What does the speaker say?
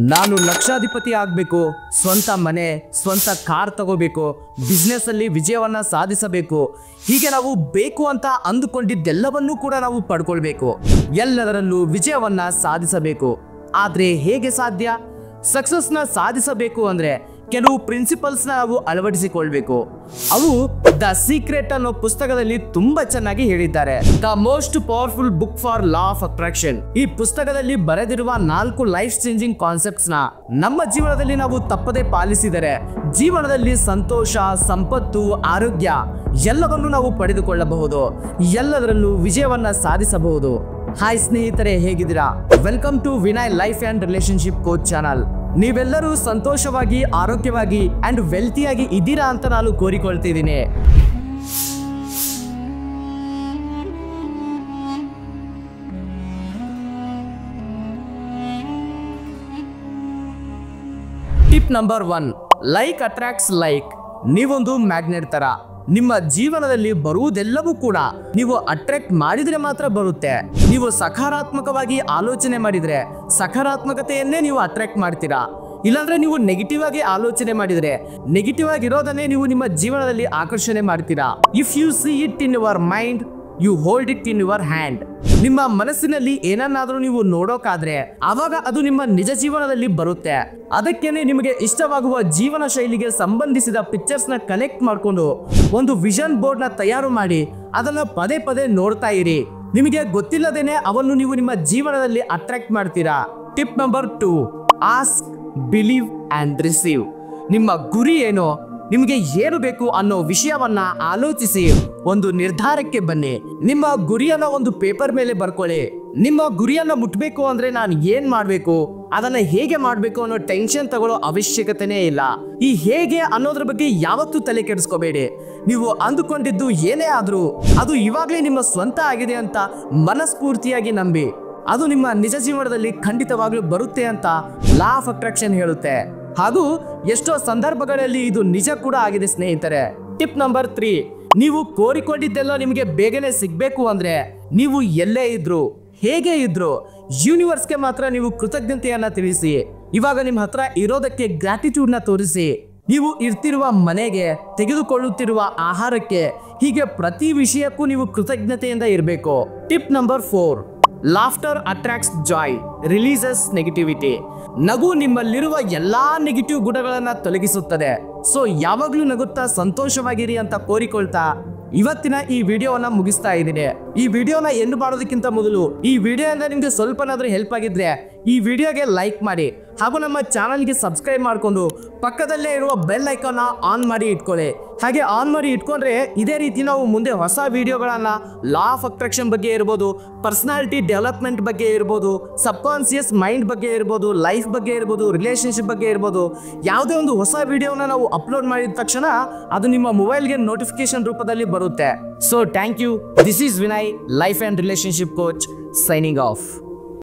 ನಾನು ಲಕ್ಷಾಧಿಪತಿ ಆಗಬೇಕು, ಸ್ವಂತ ಮನೆ, ಸ್ವಂತ ಕಾರ್ ತಗೋಬೇಕು, ಬಿಸ್ನೆಸ್ ಅಲ್ಲಿ ವಿಜಯವನ್ನ ಸಾಧಿಸಬೇಕು, ಹೀಗೆ ನಾವು ಬೇಕು ಅಂತ ಅಂದುಕೊಂಡಿದ್ದೆಲ್ಲವನ್ನೂ ಕೂಡ ನಾವು ಪಡ್ಕೊಳ್ಬೇಕು. ಎಲ್ಲದರಲ್ಲೂ ವಿಜಯವನ್ನ ಸಾಧಿಸಬೇಕು. ಆದ್ರೆ ಹೇಗೆ ಸಾಧ್ಯ? ಸಕ್ಸಸ್ನ ಸಾಧಿಸಬೇಕು ಅಂದ್ರೆ ಕೆಲವು ಪ್ರಿನ್ಸಿಪಲ್ಸ್ನ ನಾವು ಅಳವಡಿಸಿಕೊಳ್ಬೇಕು. ಅವು ದ ಸೀಕ್ರೆಟ್ ಅನ್ನೋ ಪುಸ್ತಕದಲ್ಲಿ ತುಂಬಾ ಚೆನ್ನಾಗಿ ಹೇಳಿದ್ದಾರೆ. The most powerful book for law of attraction. ಈ ಪುಸ್ತಕದಲ್ಲಿ ಬರೆದಿರುವ 4 ಲೈಫ್ ಚೇಂಜಿಂಗ್ ಕಾನ್ಸೆಪ್ಟ್ಸ್ ನ ನಮ್ಮ ಜೀವನದಲ್ಲಿ ನಾವು ತಪ್ಪದೆ ಪಾಲಿಸಿದರೆ ಜೀವನದಲ್ಲಿ ಸಂತೋಷ, ಸಂಪತ್ತು, ಆರೋಗ್ಯ ಎಲ್ಲವನ್ನೂ ನಾವು ಪಡೆದುಕೊಳ್ಳಬಹುದು. ಎಲ್ಲದರಲ್ಲೂ ವಿಜಯವನ್ನ ಸಾಧಿಸಬಹುದು. ಹಾಯ್ ಸ್ನೇಹಿತರೆ, ಹೇಗಿದ್ದೀರಾ? Welcome to Vinay life and relationship coach channel. ನೀವೆಲ್ಲರೂ ಸಂತೋಷವಾಗಿ, ಆರೋಗ್ಯವಾಗಿ ಅಂಡ್ ವೆಲ್ತಿಯಾಗಿ ಇದ್ದೀರಾ ಅಂತ ನಾನು ಕೋರಿಕೊಳ್ತಿದ್ದೀನಿ. Tip number 1, like attracts like. ನೀವೊಂದು ಮ್ಯಾಗ್ನೆಟ್ ತರ. ನಿಮ್ಮ ಜೀವನದಲ್ಲಿ ಬರುವುದೆಲ್ಲವೂ ಕೂಡ ನೀವು ಅಟ್ರಾಕ್ಟ್ ಮಾಡಿದ್ರೆ ಮಾತ್ರ ಬರುತ್ತೆ. ನೀವು ಸಕಾರಾತ್ಮಕವಾಗಿ ಆಲೋಚನೆ ಮಾಡಿದ್ರೆ ಸಕಾರಾತ್ಮಕತೆಯನ್ನೇ ನೀವು ಅಟ್ರಾಕ್ಟ್ ಮಾಡ್ತೀರಾ. ಇಲ್ಲಾಂದ್ರೆ ನೀವು ನೆಗೆಟಿವ್ ಆಗಿ ಆಲೋಚನೆ ಮಾಡಿದ್ರೆ ನೆಗೆಟಿವ್ ಆಗಿರೋದನ್ನೇ ನೀವು ನಿಮ್ಮ ಜೀವನದಲ್ಲಿ ಆಕರ್ಷಣೆ ಮಾಡ್ತೀರಾ. If you see it in your mind, you hold it in your hand. ನಿಮ್ಮ ಮನಸ್ಸಿನಲ್ಲಿ ಏನನ್ನಾದ್ರೂ ನೀವು ನೋಡೋಕಾದ್ರೆ ಆವಾಗ ಅದು ನಿಮ್ಮ ನಿಜ ಜೀವನದಲ್ಲಿ ಬರುತ್ತೆ. ಅದಕ್ಕೇನೆ ನಿಮಗೆ ಇಷ್ಟವಾಗುವ ಜೀವನ ಶೈಲಿಗೆ ಸಂಬಂಧಿಸಿದ ಪಿಕ್ಚರ್ಸ್ ನ ಕಲೆಕ್ಟ್ ಮಾಡಿಕೊಂಡು ಒಂದು ವಿಷನ್ ಬೋರ್ಡ್ ನ ತಯಾರು ಮಾಡಿ ಅದನ್ನ ಪದೇ ಪದೇ ನೋಡ್ತಾ ಇರಿ. ನಿಮಗೆ ಗೊತ್ತಿಲ್ಲದೇನೆ ಅವನ್ನು ನೀವು ನಿಮ್ಮ ಜೀವನದಲ್ಲಿ ಅಟ್ರಾಕ್ಟ್ ಮಾಡ್ತೀರಾ. Tip number 2, ask, believe and receive. ನಿಮ್ಮ ಗುರಿ ಏನೋ, ನಿಮಗೆ ಏನು ಬೇಕು ಅನ್ನೋ ವಿಷಯವನ್ನ ಆಲೋಚಿಸಿ ಒಂದು ನಿರ್ಧಾರಕ್ಕೆ ಬನ್ನಿ. ನಿಮ್ಮ ಗುರಿಯನ್ನ ಒಂದು ಪೇಪರ್ ಮೇಲೆ ಬರ್ಕೊಳ್ಳಿ. ನಿಮ್ಮ ಗುರಿಯನ್ನ ಮುಟ್ಬೇಕು ಅಂದ್ರೆ ನಾನು ಏನ್ ಮಾಡ್ಬೇಕು, ಅದನ್ನ ಹೇಗೆ ಮಾಡ್ಬೇಕು ಅನ್ನೋ ಟೆನ್ಷನ್ ತಗೊಳ್ಳೋ ಅವಶ್ಯಕತೆನೇ ಇಲ್ಲ. ಈ ಹೇಗೆ ಅನ್ನೋದ್ರ ಬಗ್ಗೆ ಯಾವತ್ತೂ ತಲೆ ಕೆಡಿಸ್ಕೋಬೇಡಿ. ನೀವು ಅಂದುಕೊಂಡಿದ್ದು ಏನೇ ಆದ್ರೂ ಅದು ಇವಾಗ್ಲೇ ನಿಮ್ಮ ಸ್ವಂತ ಆಗಿದೆ ಅಂತ ಮನಸ್ಫೂರ್ತಿಯಾಗಿ ನಂಬಿ. ಅದು ನಿಮ್ಮ ನಿಜ ಜೀವನದಲ್ಲಿ ಖಂಡಿತವಾಗ್ಲೂ ಬರುತ್ತೆ ಅಂತ ಲಾ ಆಫ್ ಅಟ್ರಾಕ್ಷನ್ ಹೇಳುತ್ತೆ. ಹಾಗೂ ಎಷ್ಟೋ ಸಂದರ್ಭಗಳಲ್ಲಿ ಇದು ನಿಜ ಕೂಡ ಆಗಿದೆ ಸ್ನೇಹಿತರೆ. ಟಿಪ್ ನಂಬರ್ 3, ನೀವು ಕೋರಿಕೊಂಡಿದ್ದೆಲ್ಲ ನಿಮಗೆ ಬೇಗನೆ ಸಿಗ್ಬೇಕು ಅಂದ್ರೆ ನೀವು ಎಲ್ಲೇ ಇದ್ರು, ಹೇಗೆ ಇದ್ರು, ಯೂನಿವರ್ಸ್ಗೆ ಮಾತ್ರ ನೀವು ಕೃತಜ್ಞತೆಯನ್ನ ತಿಳಿಸಿ. ಇವಾಗ ನಿಮ್ಮ ಹತ್ರ ಇರೋದಕ್ಕೆ ಗ್ರಾಟಿಟ್ಯೂಡ್ ನ ತೋರಿಸಿ. ನೀವು ಇರ್ತಿರುವ ಮನೆಗೆ, ತೆಗೆದುಕೊಳ್ಳುತ್ತಿರುವ ಆಹಾರಕ್ಕೆ, ಹೀಗೆ ಪ್ರತಿ ವಿಷಯಕ್ಕೂ ನೀವು ಕೃತಜ್ಞತೆಯಿಂದ ಇರಬೇಕು. Tip number 4, laughter attracts Joy, releases negativity. ನಗು ನಿಮ್ಮಲ್ಲಿರುವ ಎಲ್ಲಾ ನೆಗೆಟಿವ್ ಗುಣಗಳನ್ನ ತೊಲಗಿಸುತ್ತದೆ. ಸೊ ಯಾವಾಗ್ಲೂ ನಗುತ್ತಾ ಸಂತೋಷವಾಗಿರಿ ಅಂತ ಕೋರಿಕೊಳ್ತಾ ಇವತ್ತಿನ ಈ ವಿಡಿಯೋವನ್ನ ಮುಗಿಸ್ತಾ ಇದ್ದೀನಿ. ಈ ವಿಡಿಯೋನ ಎಂಡ್ ಮಾಡೋದಕ್ಕಿಂತ ಮೊದಲು ಈ ವಿಡಿಯೋದಿಂದ ನಿಮ್ಗೆ ಸ್ವಲ್ಪನಾದ್ರೂ ಹೆಲ್ಪ್ ಆಗಿದ್ರೆ ಈ ವಿಡಿಯೋಗೆ ಲೈಕ್ ಮಾಡಿ ಹಾಗೂ ನಮ್ಮ ಚಾನಲ್ಗೆ ಸಬ್ಸ್ಕ್ರೈಬ್ ಮಾಡಿಕೊಂಡು ಪಕ್ಕದಲ್ಲೇ ಇರುವ ಬೆಲ್ ಐಕಾನ್ ಆನ್ ಮಾಡಿ ಇಟ್ಕೊಳ್ಳಿ. ಹಾಗೆ ಆನ್ ಮಾಡಿ ಇಟ್ಕೊಂಡ್ರೆ ಇದೇ ರೀತಿ ನಾವು ಮುಂದೆ ಹೊಸ ವಿಡಿಯೋಗಳನ್ನ ಲಾ ಆಫ್ ಅಟ್ರಾಕ್ಷನ್ ಬಗ್ಗೆ ಇರ್ಬೋದು, ಪರ್ಸನಾಲಿಟಿ ಡೆವಲಪ್ಮೆಂಟ್ ಬಗ್ಗೆ ಇರ್ಬೋದು, ಸಬ್ಕಾನ್ಸಿಯಸ್ ಮೈಂಡ್ ಬಗ್ಗೆ ಇರ್ಬೋದು, ಲೈಫ್ ಬಗ್ಗೆ ಇರ್ಬೋದು, ರಿಲೇಶನ್ಶಿಪ್ ಬಗ್ಗೆ ಇರ್ಬೋದು, ಯಾವುದೇ ಒಂದು ಹೊಸ ವಿಡಿಯೋನ ನಾವು ಅಪ್ಲೋಡ್ ಮಾಡಿದ ತಕ್ಷಣ ಅದು ನಿಮ್ಮ ಮೊಬೈಲ್ಗೆ ನೋಟಿಫಿಕೇಶನ್ ರೂಪದಲ್ಲಿ ಬರುತ್ತೆ. So thank you. This is Vinay, life and relationship coach, signing of.